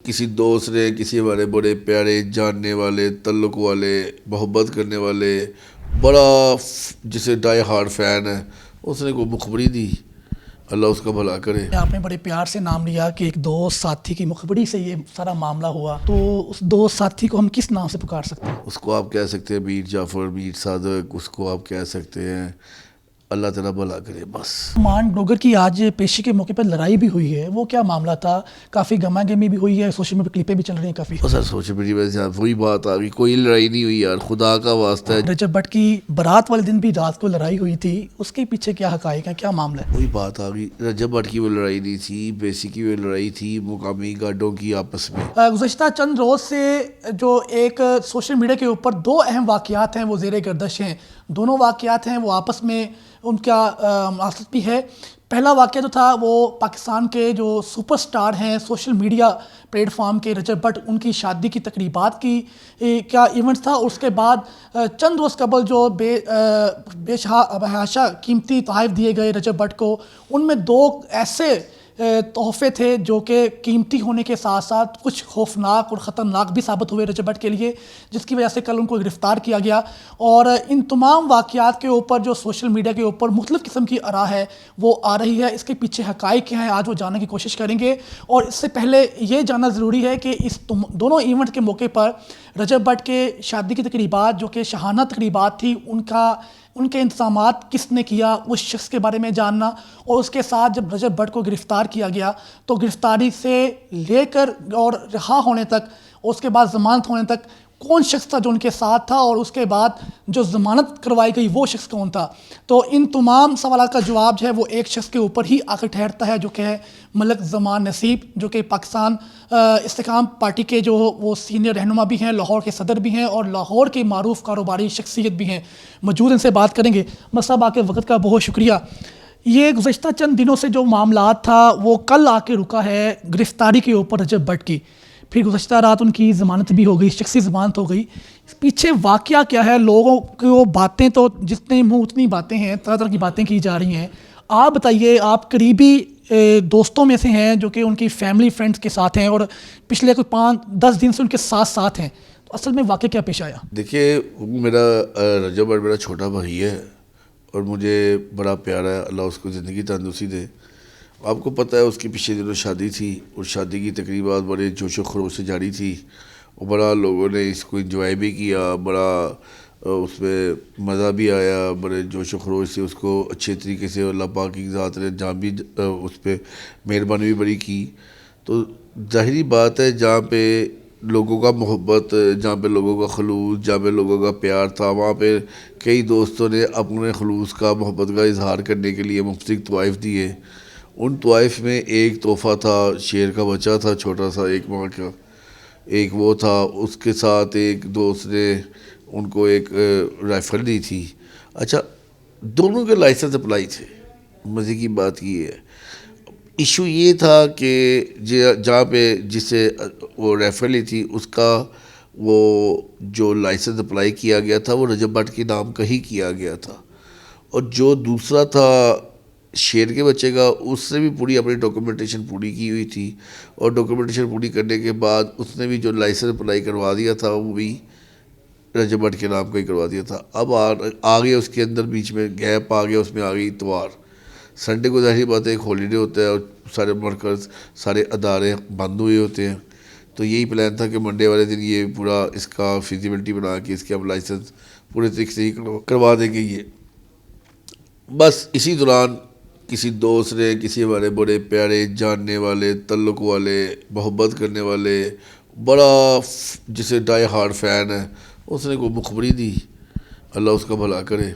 کسی دوست نے کسی ہمارے بڑے پیارے جاننے والے تعلق والے محبت کرنے والے بڑا جسے ڈائی ہارڈ فین ہے، اس نے کوئی مخبری دی، اللہ اس کا بھلا کرے۔ آپ نے بڑے پیار سے نام لیا کہ ایک دوست ساتھی کی مخبری سے یہ سارا معاملہ ہوا، تو اس دوست ساتھی کو ہم کس نام سے پکار سکتے ہیں؟ اس کو آپ کہہ سکتے ہیں میر جعفر، میر صادق، اس کو آپ کہہ سکتے ہیں، اللہ تعالیٰ بھلا کرے بس۔ مان ڈوگر کی آج پیشی کے موقع پر لڑائی بھی ہوئی ہے، وہ کیا معاملہ تھا؟ کافی گما گمی بھی ہوئی ہے، سوشل میڈیا پہ کلپیں بھی چل رہی ہیں کافی۔ سر سوشل میڈیا میں سے وہی بات آ گئی، کوئی لڑائی نہیں ہوئی یار، خدا کا واسطہ ہے۔ رجب بٹ کی برات والے دن بھی رات کو لڑائی ہوئی تھی، اس کے پیچھے کیا حقائق ہیں، کیا معاملہ ہے؟ وہی بات آ گئی، رجب بٹ کی وہ لڑائی نہیں تھی، بیسی کی وہ لڑائی تھی مقامی گارڈوں کی آپس میں۔ گزشتہ چند روز سے جو ایک سوشل میڈیا کے اوپر دو اہم واقعات ہیں وہ زیر گردش ہیں، دونوں واقعات ہیں وہ آپس میں ان کا مناسبت بھی ہے۔ پہلا واقعہ جو تھا وہ پاکستان کے جو سپر سٹار ہیں سوشل میڈیا پلیٹ فارم کے، رجب بٹ، ان کی شادی کی تقریبات کی کیا ایونٹ تھا۔ اس کے بعد چند روز قبل جو بے حاشا قیمتی تحائف دیے گئے رجب بٹ کو، ان میں دو ایسے تحفے تھے جو کہ قیمتی ہونے کے ساتھ ساتھ کچھ خوفناک اور خطرناک بھی ثابت ہوئے رجب بٹ کے لیے، جس کی وجہ سے کل ان کو گرفتار کیا گیا۔ اور ان تمام واقعات کے اوپر جو سوشل میڈیا کے اوپر مختلف قسم کی آراء ہے وہ آ رہی ہے، اس کے پیچھے حقائق کیا ہیں آج وہ جاننے کی کوشش کریں گے۔ اور اس سے پہلے یہ جاننا ضروری ہے کہ اس دونوں ایونٹ کے موقع پر رجب بٹ کے شادی کی تقریبات جو کہ شاہانہ تقریبات تھی، ان کے انتظامات کس نے کیا، اس شخص کے بارے میں جاننا، اور اس کے ساتھ جب رجب بٹ کو گرفتار کیا گیا تو گرفتاری سے لے کر اور رہا ہونے تک، اور اس کے بعد ضمانت ہونے تک کون شخص تھا جو ان کے ساتھ تھا، اور اس کے بعد جو ضمانت کروائی گئی وہ شخص کون تھا۔ تو ان تمام سوالات کا جواب جو ہے وہ ایک شخص کے اوپر ہی آ کر ٹھہرتا ہے، جو کہ ہے ملک زمان نصیب، جو کہ پاکستان استحکام پارٹی کے جو وہ سینئر رہنما بھی ہیں، لاہور کے صدر بھی ہیں، اور لاہور کے معروف کاروباری شخصیت بھی ہیں، موجود ان سے بات کریں گے۔ صاحب آپ کے وقت کا بہت شکریہ۔ یہ گزشتہ چند دنوں سے جو معاملات تھا وہ کل آ کے رکا ہے گرفتاری کے اوپر رجب بٹ کی، پھر گزشتہ رات ان کی ضمانت بھی ہو گئی، شخصی ضمانت ہو گئی۔ پیچھے واقعہ کیا ہے؟ لوگوں کو باتیں تو جتنے منہ اتنی باتیں ہیں، طرح طرح کی باتیں کی جا رہی ہیں۔ آپ بتائیے، آپ قریبی دوستوں میں سے ہیں جو کہ ان کی فیملی فرینڈز کے ساتھ ہیں اور پچھلے کوئی 5-10 دن سے ان کے ساتھ ہیں، تو اصل میں واقعہ کیا پیش آیا؟ دیکھیے، میرا رجب بٹ میرا چھوٹا بھائی ہے اور مجھے بڑا پیارا ہے، اللہ اس کو زندگی تندرستی دے۔ آپ کو پتہ ہے اس کی پچھلے دنوں شادی تھی، اور شادی کی تقریبات بڑے جوش و خروش سے جاری تھی، اور بڑا لوگوں نے اس کو انجوائے بھی کیا، بڑا اس میں مزہ بھی آیا، بڑے جوش و خروش سے اس کو اچھے طریقے سے اللہ پاک کی ذات نے جہاں بھی اس پہ مہربانی بھی بڑی کی۔ تو ظاہری بات ہے، جہاں پہ لوگوں کا محبت، جہاں پہ لوگوں کا خلوص، جہاں پہ لوگوں کا پیار تھا، وہاں پہ کئی دوستوں نے اپنے خلوص کا، محبت کا اظہار کرنے کے لیے مختلف طوائف دیے۔ ان طوائف میں ایک تحفہ تھا، شیر کا بچہ تھا چھوٹا سا، ایک ماہ کا، ایک وہ تھا، اس کے ساتھ ایک دوست نے ان کو ایک رائفل دی تھی۔ اچھا، دونوں کے لائسنس اپلائی تھے۔ مزے کی بات یہ ہے، ایشو یہ تھا کہ جہاں پہ جسے وہ رائفل لی تھی، اس کا وہ جو لائسنس اپلائی کیا گیا تھا وہ رجب بٹ کے نام کا ہی کیا گیا تھا، اور جو دوسرا تھا شیر کے بچے کا، اس سے بھی پوری اپنی ڈاکومنٹیشن پوری کی ہوئی تھی، اور ڈاکومنٹیشن پوری کرنے کے بعد اس نے بھی جو لائسنس اپلائی کروا دیا تھا وہ بھی رجب بٹ کے نام کا ہی کروا دیا تھا۔ اب آ گیا اس کے اندر، بیچ میں گیپ آ گیا، اس میں آ گئی اتوار، سنڈے کو ظاہری بات ہے ایک ہالیڈے ہوتا ہے اور سارے مرکز، سارے ادارے بند ہوئے ہوتے ہیں، تو یہی پلان تھا کہ منڈے والے دن یہ پورا اس کا فیزیبلٹی بنا کے اس کے اب لائسنس پورے طریقے سے ہی کروا دیں گے۔ یہ بس اسی دوران کسی دوست نے کسی ہمارے بڑے پیارے جاننے والے تعلق والے محبت کرنے والے بڑا جسے ڈائی ہارڈ فین ہے، اس نے کوئی مخبری دی، اللہ اس کا بھلا کرے،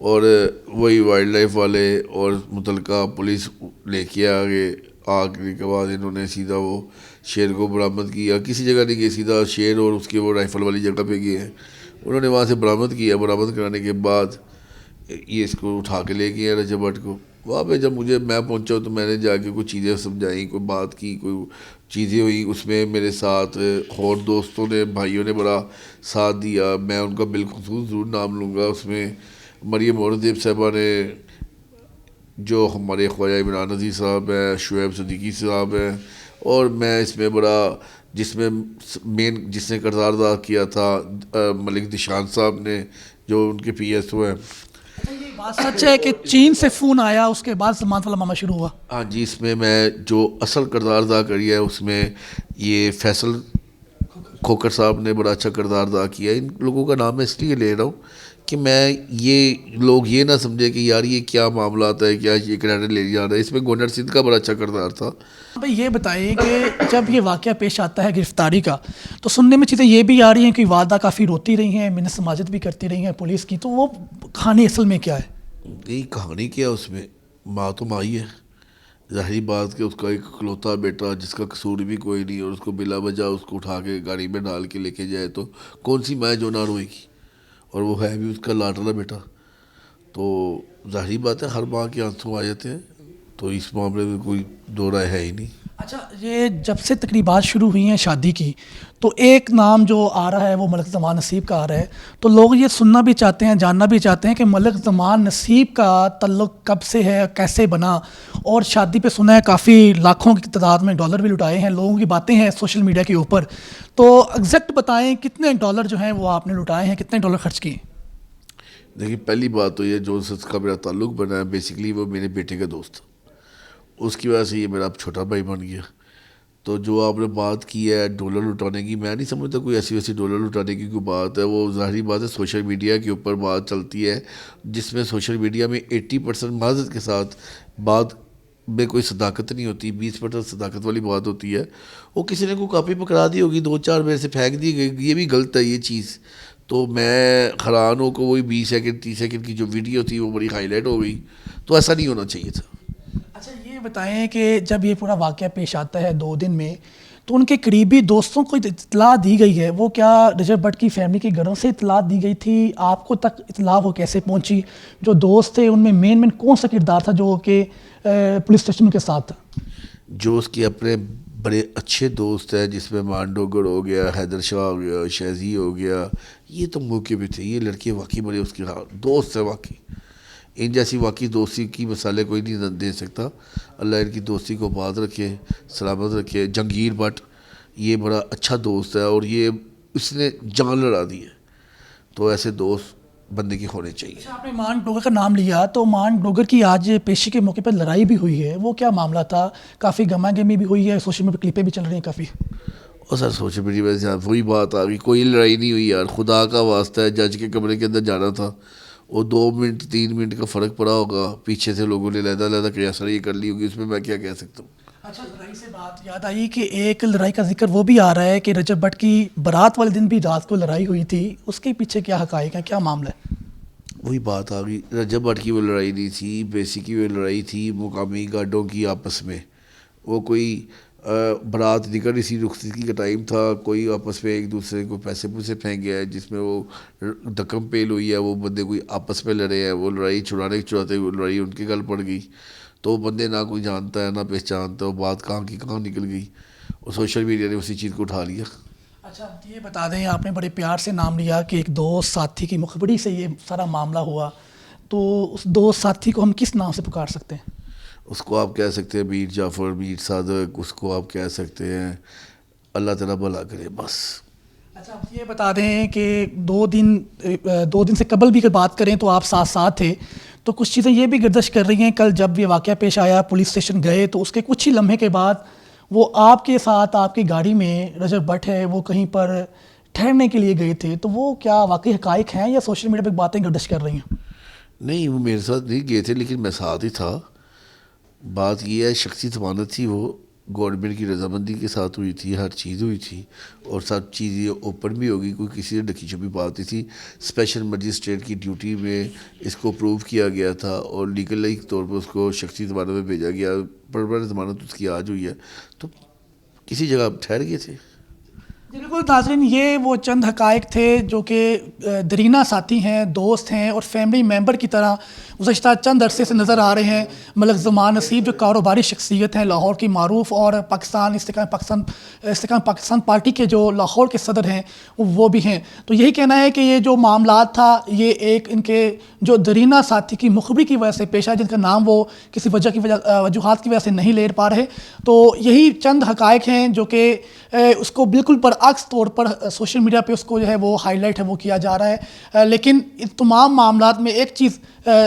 اور وہی وائلڈ لائف والے اور متعلقہ پولیس لے کے آگے کے بعد انہوں نے سیدھا وہ شیر کو برآمد کیا، کسی جگہ نہیں گئے، سیدھا شیر اور اس کے وہ رائفل والی جگہ پہ گئے ہیں، انہوں نے وہاں سے برآمد کیا۔ برآمد کرانے کے بعد یہ اس کو اٹھا کے لے گئے رجب بٹ کو۔ وہاں پہ جب میں پہنچا تو میں نے جا کے کچھ چیزیں سمجھائیں، کوئی بات کی، کوئی چیزیں ہوئی، اس میں میرے ساتھ اور دوستوں نے، بھائیوں نے بڑا ساتھ دیا۔ میں ان کا بالخصوص ضرور نام لوں گا، اس میں مریم اورزیب صاحبہ نے، جو ہمارے خواجہ عمران عزیز صاحب ہیں، شعیب صدیقی صاحب ہیں، اور میں اس میں بڑا جس میں مین جس نے کردار ادا کیا تھا ملک دشان صاحب نے جو ان کے پی ایس او ہیں. بات سچ ہے کہ چین سے فون آیا اس کے بعد ضمانت والا معاملہ شروع ہوا. ہاں جی, اس میں جو اصل کردار ادا کری ہے اس میں یہ فیصل کھوکر صاحب نے بڑا اچھا کردار ادا کیا ہے. ان لوگوں کا نام میں اس لیے لے رہا ہوں کہ میں یہ لوگ یہ نہ سمجھے کہ یار یہ کیا معاملات ہے, کیا یہ کریڈٹ لے جا رہا ہے. اس میں گورنر سندھ کا بڑا اچھا کردار تھا. بھائی یہ بتائیں کہ جب یہ واقعہ پیش آتا ہے گرفتاری کا, تو سننے میں چیزیں یہ بھی آ رہی ہیں کہ والدہ کافی روتی رہی ہیں, منت سماجت بھی کرتی رہی ہیں پولیس کی, تو وہ کہانی اصل میں کیا ہے؟ یہی کہانی کیا اس میں, ماں تو ماں ہی ہے. ظاہری بات کہ اس کا ایک اکلوتا بیٹا جس کا قصور بھی کوئی نہیں, اور اس کو بلا وجہ اس کو اٹھا کے گاڑی میں ڈال کے لے کے جائے, تو کون سی ماں جو نہ روئے گی, اور وہ ہے بھی اس کا لاڈلا بیٹا. تو ظاہری بات ہے ہر ماں کے آنسو آ جاتے ہیں, تو اس معاملے میں کوئی دو رائے ہے ہی نہیں. اچھا, یہ جب سے تقریبات شروع ہوئی ہیں شادی کی, تو ایک نام جو آ رہا ہے وہ ملک زمان نصیب کا آ رہا ہے. تو لوگ یہ سننا بھی چاہتے ہیں, جاننا بھی چاہتے ہیں کہ ملک زمان نصیب کا تعلق کب سے ہے, کیسے بنا, اور شادی پہ سنا ہے کافی لاکھوں کی تعداد میں ڈالر بھی لٹائے ہیں. لوگوں کی باتیں ہیں سوشل میڈیا کے اوپر, تو ایگزیکٹ بتائیں کتنے ڈالر جو ہیں وہ آپ نے لٹائے ہیں, کتنے ڈالر خرچ کیے؟ دیکھیے پہلی بات تو یہ جو سے کا میرا تعلق بنا ہے بیسیکلی وہ میرے بیٹے کا دوست, اس کی وجہ سے یہ میرا چھوٹا بھائی بن گیا. تو جو آپ نے بات کی ہے ڈالر لٹانے کی, میں نہیں سمجھتا کوئی ایسی ویسی ڈالر لٹانے کی کوئی بات ہے. وہ ظاہری بات ہے سوشل میڈیا کے اوپر بات چلتی ہے, جس میں سوشل میڈیا میں 80% معذرت کے ساتھ بات میں کوئی صداقت نہیں ہوتی, 20% صداقت والی بات ہوتی ہے. وہ کسی نے کوئی کاپی پکڑا دی ہوگی, 2-4 میرے سے پھینک دی گئی, یہ بھی غلط ہے یہ چیز. تو میں حیران ہوں کہ وہی 20 سیکنڈ 30 سیکنڈ کی جو ویڈیو تھی وہ بڑی ہائی لائٹ ہو گئی. تو ایسا نہیں ہونا چاہیے تھا. اچھا یہ بتائیں کہ جب یہ پورا واقعہ پیش آتا ہے 2 دن میں, تو ان کے قریبی دوستوں کو اطلاع دی گئی ہے, وہ کیا رجب بٹ کی فیملی کے گھروں سے اطلاع دی گئی تھی, آپ کو تک اطلاع وہ کیسے پہنچی؟ جو دوست تھے ان میں مین کون سا کردار تھا جو کہ پولیس اسٹیشن کے ساتھ تھا؟ جو اس کے اپنے بڑے اچھے دوست ہیں, جس میں مانڈوگر ہو گیا, حیدر شاہ ہو گیا, شہزی ہو گیا, یہ تو موقع پہ تھے. یہ لڑکے واقعی بڑے اس کے دوست ہیں واقعی. ان جیسی واقعی دوستی کی مثالیں کوئی نہیں دے سکتا. اللہ ان کی دوستی کو آباد رکھے, سلامت رکھے. جہانگیر بٹ یہ بڑا اچھا دوست ہے, اور یہ اس نے جان لڑا دی ہے. تو ایسے دوست بندے کی ہونے چاہیے. اچھا آپ نے مان ڈوگر کا نام لیا, تو مان ڈوگر کی آج پیشی کے موقع پر لڑائی بھی ہوئی ہے, وہ کیا معاملہ تھا؟ کافی گما گمی بھی ہوئی ہے, سوشل میڈیا پہ کلپیں بھی چل رہی ہیں کافی. اور سر سوشل میڈیا میں سے وہی بات آ گئی, کوئی لڑائی نہیں ہوئی یار, خدا کا واسطہ ہے. جج کے کمرے کے اندر جانا تھا, وہ 2 منٹ 3 منٹ کا فرق پڑا ہوگا, پیچھے سے لوگوں نے علیحدہ کیسر یہ کر لی ہوگی, اس میں میں کیا کہہ سکتا ہوں. اچھا لڑائی سے بات یاد آئی کہ ایک لڑائی کا ذکر وہ بھی آ رہا ہے کہ رجب بٹ کی بارات والے دن بھی رات کو لڑائی ہوئی تھی, اس کے پیچھے کیا حقائق ہیں, کیا معاملہ ہے؟ وہی بات آ گئی, رجب بٹ کی وہ لڑائی نہیں تھی, بیسی کی وہ لڑائی تھی مقامی گارڈوں کی آپس میں. وہ کوئی برات نکل رہی تھی, رخصتی کا ٹائم تھا, کوئی آپس میں ایک دوسرے کو پیسے پوسے پھینک گیا ہے, جس میں وہ دکم پیل ہوئی ہے. وہ بندے کوئی آپس میں لڑے ہیں, وہ لڑائی چھڑاتے وہ لڑائی ان کے گل پڑ گئی. تو وہ بندے نہ کوئی جانتا ہے نہ پہچانتا, وہ بات کہاں کی کہاں نکل گئی, اور سوشل میڈیا نے اسی چیز کو اٹھا لیا. اچھا یہ بتا دیں, آپ نے بڑے پیار سے نام لیا کہ ایک دوست ساتھی کی مخبری سے یہ سارا معاملہ ہوا, تو اس دوست ساتھی کو ہم کس نام سے پکار سکتے ہیں؟ اس کو آپ کہہ سکتے ہیں میر جعفر, میر صادق, اس کو آپ کہہ سکتے ہیں. اللہ تعالیٰ بھلا کرے بس. اچھا آپ یہ بتا دیں کہ 2 دن سے قبل بھی اگر بات کریں تو آپ ساتھ تھے, تو کچھ چیزیں یہ بھی گردش کر رہی ہیں. کل جب یہ واقعہ پیش آیا پولیس اسٹیشن گئے, تو اس کے کچھ ہی لمحے کے بعد وہ آپ کے ساتھ آپ کی گاڑی میں رجب بٹ ہے وہ کہیں پر ٹھہرنے کے لیے گئے تھے, تو وہ کیا واقعی حقائق ہیں یا سوشل میڈیا پہ باتیں گردش کر رہی ہیں؟ نہیں, وہ میرے ساتھ نہیں گئے تھے, لیکن میں ساتھ ہی تھا. بات یہ ہے شخصی ضمانت تھی, وہ گورنمنٹ کی رضامندی کے ساتھ ہوئی تھی, ہر چیز ہوئی تھی, اور سب چیزیں اوپن بھی ہوگی, کوئی کسی نے ڈکی چھپی بات نہیں تھی. اسپیشل مجسٹریٹ کی ڈیوٹی میں اس کو اپروو کیا گیا تھا, اور لیگل طور پر اس کو شخصی ضمانت میں بھیجا گیا. پرماننٹ ضمانت اس کی آج ہوئی ہے, تو کسی جگہ آپ ٹھہر گئے تھے. اگر بالکل ناظرین، یہ وہ چند حقائق تھے جو کہ درینہ ساتھی ہیں، دوست ہیں اور فیملی ممبر کی طرح گزشتہ چند عرصے سے نظر آ رہے ہیں۔ ملک زمان نصیب جو کاروباری شخصیت ہیں، لاہور کی معروف، اور استحکام پاکستان پارٹی کے جو لاہور کے صدر ہیں وہ بھی ہیں۔ تو یہی کہنا ہے کہ یہ جو معاملات تھا یہ ایک ان کے جو درینہ ساتھی کی مخبری کی وجہ سے پیش آیا، جن کا نام وہ کسی وجوہات کی وجہ سے نہیں لے پا رہے۔ تو یہی چند حقائق ہیں جو کہ اس کو بالکل برعکس طور پر سوشل میڈیا پہ اس کو جو ہے وہ ہائی لائٹ ہے وہ کیا جا رہا ہے۔ لیکن ان تمام معاملات میں ایک چیز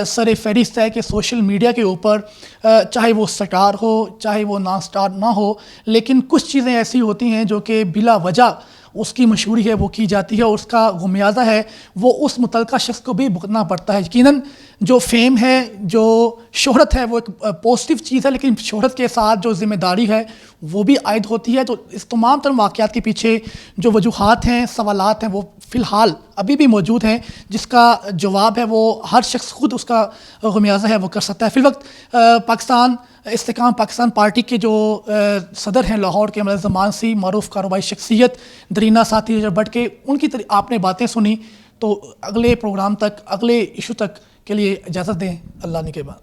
سر فہرست ہے کہ سوشل میڈیا کے اوپر چاہے وہ سٹار ہو چاہے وہ نان سٹار نہ ہو، لیکن کچھ چیزیں ایسی ہوتی ہیں جو کہ بلا وجہ اس کی مشہوری ہے وہ کی جاتی ہے، اور اس کا خمیازہ ہے وہ اس متعلقہ شخص کو بھی بھگتنا پڑتا ہے۔ یقیناً جو فیم ہے، جو شہرت ہے، وہ ایک پازیٹیو چیز ہے، لیکن شہرت کے ساتھ جو ذمہ داری ہے وہ بھی عائد ہوتی ہے۔ تو اس تمام تر واقعات کے پیچھے جو وجوہات ہیں، سوالات ہیں، وہ فی الحال ابھی بھی موجود ہیں، جس کا جواب ہے وہ ہر شخص خود اس کا خمیازہ ہے وہ کر سکتا ہے۔ فی الوقت استحکام پاکستان پارٹی کے جو صدر ہیں لاہور کے، ملک زمان سی معروف کاروباری شخصیت درینہ ساتھی بٹ کے، ان کی آپ نے باتیں سنی۔ تو اگلے پروگرام تک، اگلے ایشو تک کے لیے اجازت دیں۔ اللہ نگہبان۔